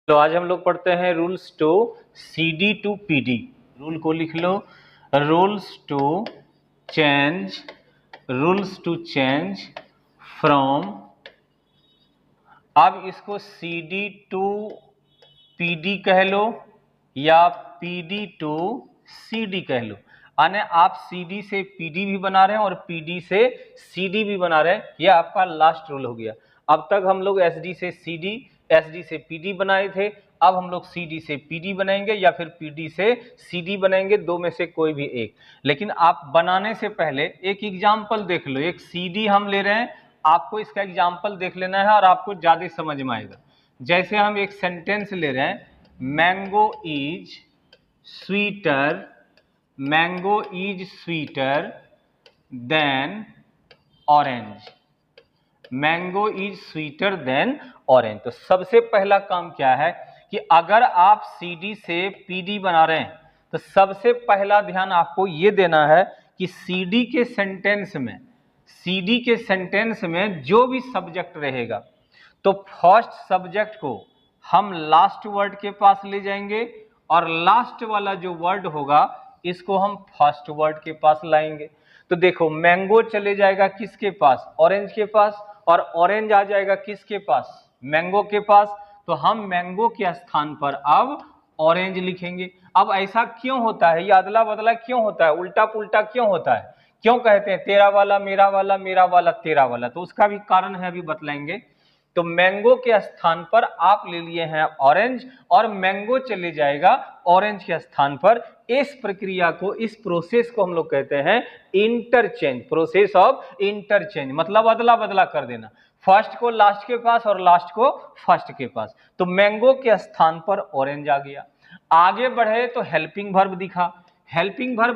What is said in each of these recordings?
तो आज हम लोग पढ़ते हैं rules to CD to PD। Rule को लिख लो, रूल्स टू चेंज फ्रॉम। अब इसको CD टू PD कह लो या PD टू CD कह लो। यानी आप CD से PD भी बना रहे हैं और PD से CD भी बना रहे हैं। यह आपका लास्ट रूल हो गया। अब तक हम लोग SD से CD, SD से PD बनाए थे। अब हम लोग CD से PD बनाएंगे या फिर PD से CD बनाएंगे, दो में से कोई भी एक। लेकिन आप बनाने से पहले एक एग्जाम्पल देख लो। एक CD हम ले रहे हैं, आपको इसका एग्जाम्पल देख लेना है और आपको ज्यादा समझ में आएगा। जैसे हम एक सेंटेंस ले रहे हैं, mango is sweeter than orange. Mango is sweeter than orange. तो सबसे पहला काम क्या है कि अगर आप CD से PD बना रहे हैं तो सबसे पहला ध्यान आपको यह देना है कि CD के सेंटेंस में जो भी सब्जेक्ट रहेगा तो फर्स्ट सब्जेक्ट को हम लास्ट वर्ड के पास ले जाएंगे और लास्ट वाला जो वर्ड होगा इसको हम फर्स्ट वर्ड के पास लाएंगे। तो देखो, मैंगो चले जाएगा किसके पास? ऑरेंज के पास। और ऑरेंज आ जाएगा किसके पास? मैंगो के पास। तो हम मैंगो के स्थान पर अब ऑरेंज लिखेंगे। अब ऐसा क्यों होता है? ये अदला बदला क्यों होता है? उल्टा पुल्टा क्यों होता है? क्यों कहते हैं तेरा वाला मेरा वाला, मेरा वाला तेरा वाला? तो उसका भी कारण है, अभी बतलाएंगे। तो मैंगो के स्थान पर आप ले लिए हैं ऑरेंज और मैंगो चले जाएगा ऑरेंज के स्थान पर। इस प्रक्रिया को, इस प्रोसेस को हम लोग कहते हैं इंटरचेंज, प्रोसेस ऑफ इंटरचेंज। मतलब अदला बदला कर देना, फर्स्ट को लास्ट के पास और लास्ट को फर्स्ट के पास। तो मैंगो के स्थान पर ऑरेंज आ गया। आगे बढ़े तो हेल्पिंग वर्ब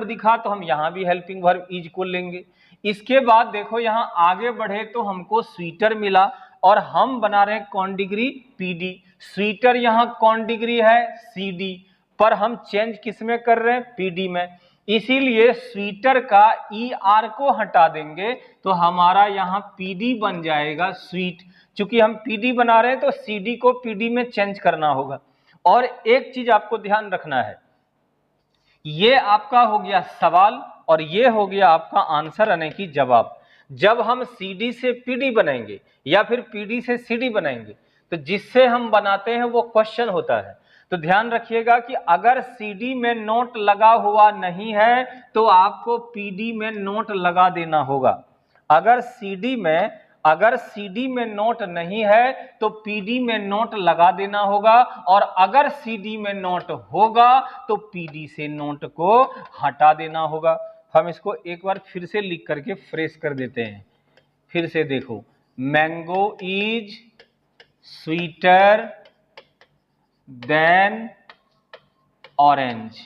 दिखा, तो हम यहां भी हेल्पिंग वर्ब इज को लेंगे। इसके बाद देखो, यहां आगे बढ़े तो हमको स्वीटर मिला और हम बना रहे हैं कौन डिग्री? PD। स्वीटर यहां कौन डिग्री है? CD। पर हम चेंज किस में कर रहे हैं? PD में। इसीलिए स्वीटर का ER को हटा देंगे तो हमारा यहां PD बन जाएगा स्वीट। चूंकि हम PD बना रहे हैं तो CD को PD में चेंज करना होगा। और एक चीज आपको ध्यान रखना है, ये आपका हो गया सवाल और ये हो गया आपका आंसर यानी कि जवाब। जब हम CD से PD बनाएंगे या फिर PD से CD बनाएंगे तो जिससे हम बनाते हैं वो क्वेश्चन होता है। तो ध्यान रखिएगा कि अगर CD में नोट लगा हुआ नहीं है तो आपको PD में नोट लगा देना होगा। अगर CD में नोट नहीं है तो PD में नोट लगा देना होगा, और अगर CD में नोट होगा तो PD से नोट को हटा देना होगा। हम इसको एक बार फिर से लिख करके फ्रेश कर देते हैं। फिर से देखो, mango is sweeter than orange.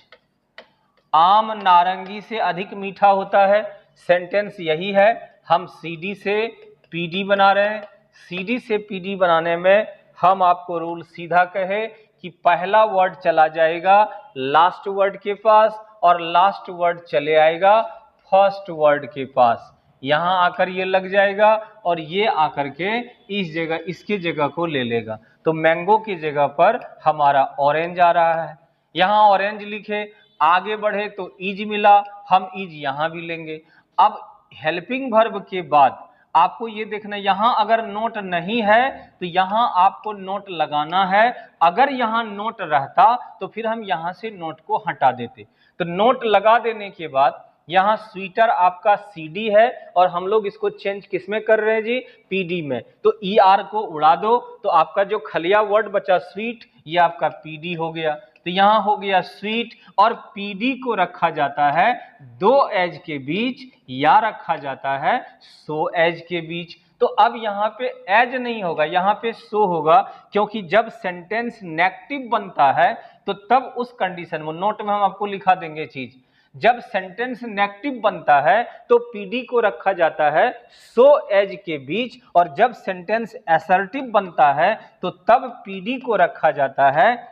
आम नारंगी से अधिक मीठा होता है। सेंटेंस यही है। हम CD से PD बना रहे हैं। CD से PD बनाने में हम आपको रूल सीधा कहे कि पहला वर्ड चला जाएगा लास्ट वर्ड के पास और लास्ट वर्ड चले आएगा फर्स्ट वर्ड के पास। यहां आकर ये लग जाएगा और ये आकर के इस जगह, इसकी जगह को ले लेगा। तो मैंगो की जगह पर हमारा ऑरेंज आ रहा है। यहां ऑरेंज लिखे, आगे बढ़े तो इज मिला, हम इज यहां भी लेंगे। अब हेल्पिंग वर्ब के बाद आपको ये देखना, यहां अगर नोट नहीं है तो यहां आपको नोट लगाना है। अगर यहां नोट रहता तो फिर हम यहां से नोट को हटा देते। तो नोट लगा देने के बाद यहां स्वीटर आपका CD है और हम लोग इसको चेंज किसमें कर रहे हैं जी? PD में। तो ER को उड़ा दो तो आपका जो खलिया वर्ड बचा स्वीट, ये आपका PD हो गया। तो यहां हो गया स्वीट और PD को रखा जाता है दो एज के बीच या रखा जाता है सो एज के बीच। तो अब यहां पे एज नहीं होगा, यहां पे सो होगा, क्योंकि जब सेंटेंस नेगेटिव बनता है तो तब उस कंडीशन में, नोट में हम आपको लिखा देंगे चीज, जब सेंटेंस नेगेटिव बनता है तो PD को रखा जाता है सो एज के बीच, और जब सेंटेंस असर्टिव बनता है तो तब PD को रखा जाता है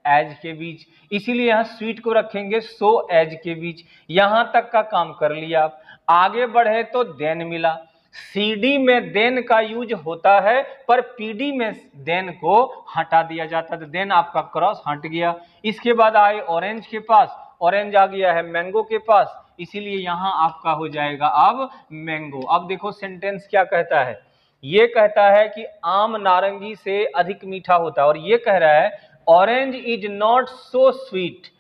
एज के बीच। इसीलिए यहां स्वीट को रखेंगे सो एज के बीच। यहां तक का काम कर लिया। आप आगे बढ़े तो देन मिला। CD में देन का यूज होता है, पर PD में देन को हटा दिया जाता है, तो देन आपका क्रॉस हट गया। इसके बाद आए ऑरेंज के पास, ऑरेंज आ गया है मैंगो के पास, इसीलिए यहां आपका हो जाएगा अब मैंगो। अब देखो सेंटेंस क्या कहता है, ये कहता है कि आम नारंगी से अधिक मीठा होता है, और ये कह रहा है orange is not so sweet,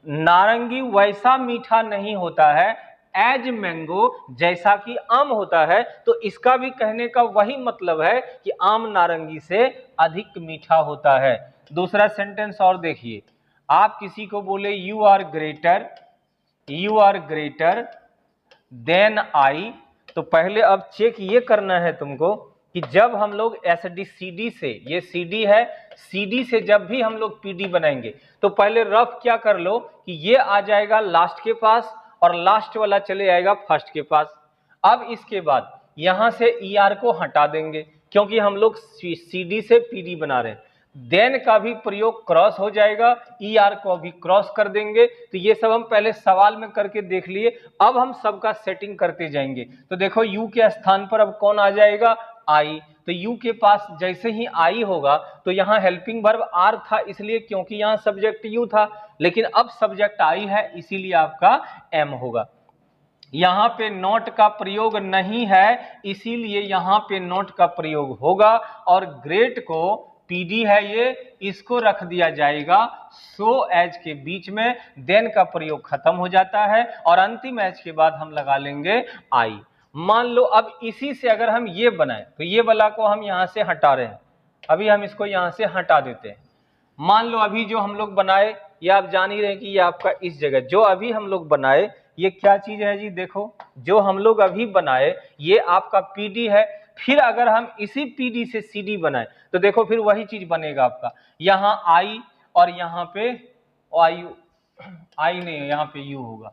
नारंगी वैसा मीठा नहीं होता है एज मैंगो, जैसा कि आम होता है। तो इसका भी कहने का वही मतलब है कि आम नारंगी से अधिक मीठा होता है। दूसरा सेंटेंस और देखिए, आप किसी को बोले you are greater than I, तो पहले अब चेक ये करना है तुमको कि जब हम लोग CD से, ये CD है, CD से जब भी हम लोग PD बनाएंगे तो पहले रफ क्या कर लो कि ये आ जाएगा लास्ट के पास और लास्ट वाला चले जाएगा फर्स्ट के पास। अब इसके बाद यहां से ER को हटा देंगे क्योंकि हम लोग CD से PD बना रहे हैं। देन का भी प्रयोग क्रॉस हो जाएगा, ER को भी क्रॉस कर देंगे। तो ये सब हम पहले सवाल में करके देख लिए, अब हम सबका सेटिंग करते जाएंगे। तो देखो U के स्थान पर अब कौन आ जाएगा, आई। तो U के पास जैसे ही आई होगा तो यहाँ हेल्पिंग वर्ब आर था, इसलिए क्योंकि यहाँ सब्जेक्ट U था, लेकिन अब सब्जेक्ट आई है इसीलिए आपका M होगा। यहाँ पे नॉट का प्रयोग नहीं है इसीलिए यहाँ पे नॉट का प्रयोग होगा, और ग्रेट को PD है ये, इसको रख दिया जाएगा सो एज के बीच में, देन का प्रयोग खत्म हो जाता है और अंतिम एज के बाद हम लगा लेंगे आई। मान लो अब इसी से अगर हम ये बनाए तो ये वाला को हम यहां से हटा रहे हैं, अभी हम इसको यहां से हटा देते हैं। मान लो अभी जो हम लोग बनाए, ये आप जान ही रहे हैं कि ये आपका इस जगह जो अभी हम लोग बनाए ये क्या चीज है जी, देखो जो हम लोग अभी बनाए ये आपका PD है। फिर अगर हम इसी PD से CD बनाए तो देखो फिर वही चीज बनेगा आपका, यहाँ आई और यहाँ पे आई नहीं, यहाँ पे U होगा।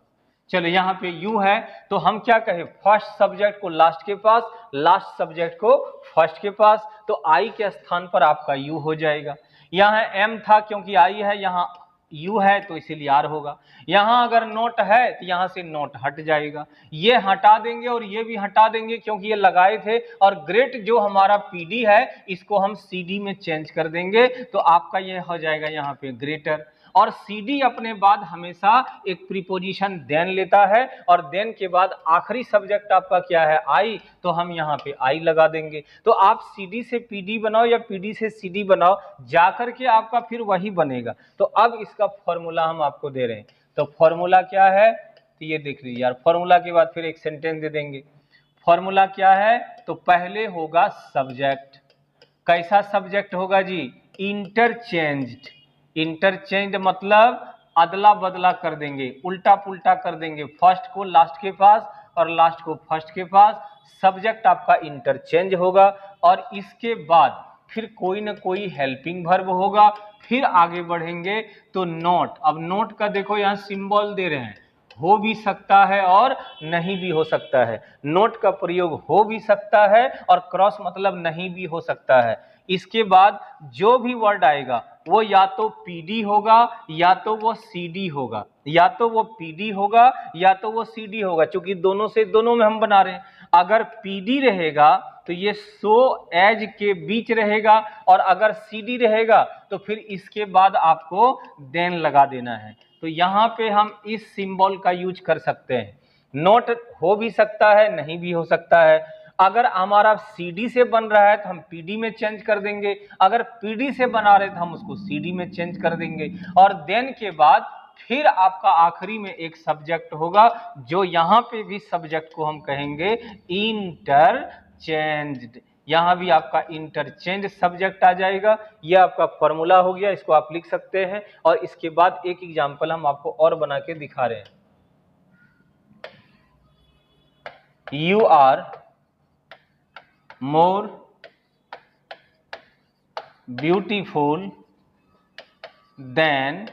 चलो यहाँ पे U है तो हम क्या कहें, फर्स्ट सब्जेक्ट को लास्ट के पास, लास्ट सब्जेक्ट को फर्स्ट के पास, तो I के स्थान पर आपका U हो जाएगा। यहाँ M था क्योंकि I है, यहाँ U है तो इसीलिए R होगा। यहाँ अगर नोट है तो यहाँ से नोट हट जाएगा, ये हटा देंगे और ये भी हटा देंगे क्योंकि ये लगाए थे, और ग्रेट जो हमारा PD है इसको हम CD में चेंज कर देंगे तो आपका ये हो जाएगा यहाँ पे ग्रेटर। और CD अपने बाद हमेशा एक प्रीपोजिशन देन लेता है, और देन के बाद आखिरी सब्जेक्ट आपका क्या है, आई, तो हम यहाँ पे आई लगा देंगे। तो आप CD से PD बनाओ या PD से CD बनाओ, जाकर के आपका फिर वही बनेगा। तो अब इसका फॉर्मूला हम आपको दे रहे हैं, तो फॉर्मूला क्या है, तो ये देख लीजिए यार, फॉर्मूला के बाद फिर एक सेंटेंस दे देंगे। फॉर्मूला क्या है, तो पहले होगा सब्जेक्ट, कैसा सब्जेक्ट होगा जी, इंटरचेंज्ड। इंटरचेंज मतलब अदला बदला कर देंगे, उल्टा पुल्टा कर देंगे, फर्स्ट को लास्ट के पास और लास्ट को फर्स्ट के पास, सब्जेक्ट आपका इंटरचेंज होगा। और इसके बाद फिर कोई ना कोई हेल्पिंग वर्ब होगा, फिर आगे बढ़ेंगे तो नॉट। अब नॉट का देखो यहाँ सिंबल दे रहे हैं, हो भी सकता है और नहीं भी हो सकता है, नोट का प्रयोग हो भी सकता है और क्रॉस मतलब नहीं भी हो सकता है। इसके बाद जो भी वर्ड आएगा वो या तो PD होगा या तो वो CD होगा, या तो वो PD होगा या तो वो CD होगा, क्योंकि दोनों से दोनों में हम बना रहे हैं। अगर PD रहेगा तो ये सो एज के बीच रहेगा, और अगर CD रहेगा तो फिर इसके बाद आपको देन लगा देना है। तो यहाँ पे हम इस सिंबल का यूज कर सकते हैं, नोट हो भी सकता है नहीं भी हो सकता है। अगर हमारा CD से बन रहा है तो हम PD में चेंज कर देंगे, अगर PD से बना रहे तो हम उसको CD में चेंज कर देंगे। और देन के बाद फिर आपका आखिरी में एक सब्जेक्ट होगा, जो यहाँ पे भी सब्जेक्ट को हम कहेंगे इंटरचेंज्ड, यहाँ भी आपका इंटरचेंज सब्जेक्ट आ जाएगा। यह आपका फॉर्मूला हो गया, इसको आप लिख सकते हैं। और इसके बाद एक एग्जांपल हम आपको और बना के दिखा रहे हैं। You are more beautiful than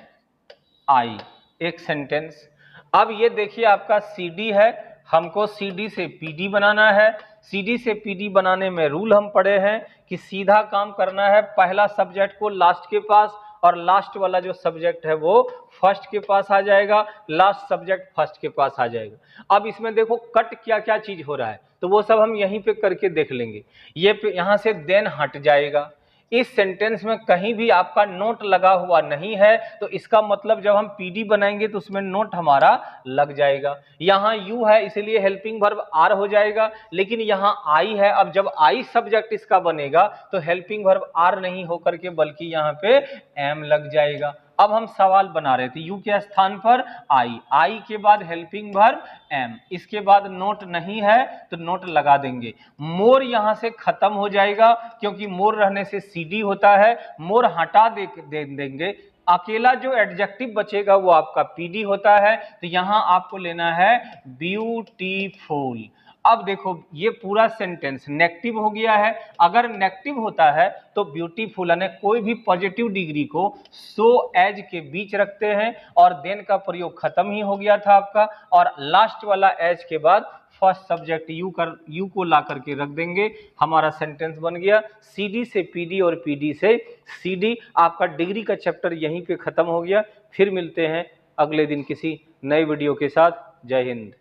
I, एक सेंटेंस। अब ये देखिए आपका CD है, हमको CD से PD बनाना है। CD से PD बनाने में रूल हम पढ़े हैं कि सीधा काम करना है, पहला सब्जेक्ट को लास्ट के पास और लास्ट वाला जो सब्जेक्ट है वो फर्स्ट के पास आ जाएगा, लास्ट सब्जेक्ट फर्स्ट के पास आ जाएगा। अब इसमें देखो कट क्या क्या चीज हो रहा है, तो वो सब हम यहीं पे करके देख लेंगे। ये यहाँ से देन हट जाएगा। इस सेंटेंस में कहीं भी आपका नोट लगा हुआ नहीं है, तो इसका मतलब जब हम पीडी बनाएंगे तो उसमें नोट हमारा लग जाएगा। यहाँ यू है इसलिए हेल्पिंग वर्ब आर हो जाएगा, लेकिन यहाँ आई है। अब जब आई सब्जेक्ट इसका बनेगा तो हेल्पिंग वर्ब आर नहीं होकर के बल्कि यहाँ पे एम लग जाएगा। अब हम सवाल बना रहे थे, यू के स्थान पर आई, आई के बाद हेल्पिंग वर्ब एम, इसके बाद नोट नहीं है तो नोट लगा देंगे। मोर यहां से खत्म हो जाएगा क्योंकि मोर रहने से सीडी होता है, मोर हटा देंगे। अकेला जो एडजेक्टिव बचेगा वो आपका पीडी होता है, तो यहां आपको लेना है ब्यूटीफुल। अब देखो ये पूरा सेंटेंस नेगेटिव हो गया है। अगर नेगेटिव होता है तो ब्यूटीफुल यानी कोई भी पॉजिटिव डिग्री को सो एज के बीच रखते हैं और देन का प्रयोग खत्म ही हो गया था आपका, और लास्ट वाला एज के बाद फर्स्ट सब्जेक्ट यू को ला करके रख देंगे, हमारा सेंटेंस बन गया। सीडी से पीडी और पीडी से सीडी। आपका डिग्री का चैप्टर यहीं पे खत्म हो गया। फिर मिलते हैं अगले दिन किसी नए वीडियो के साथ। जय हिंद।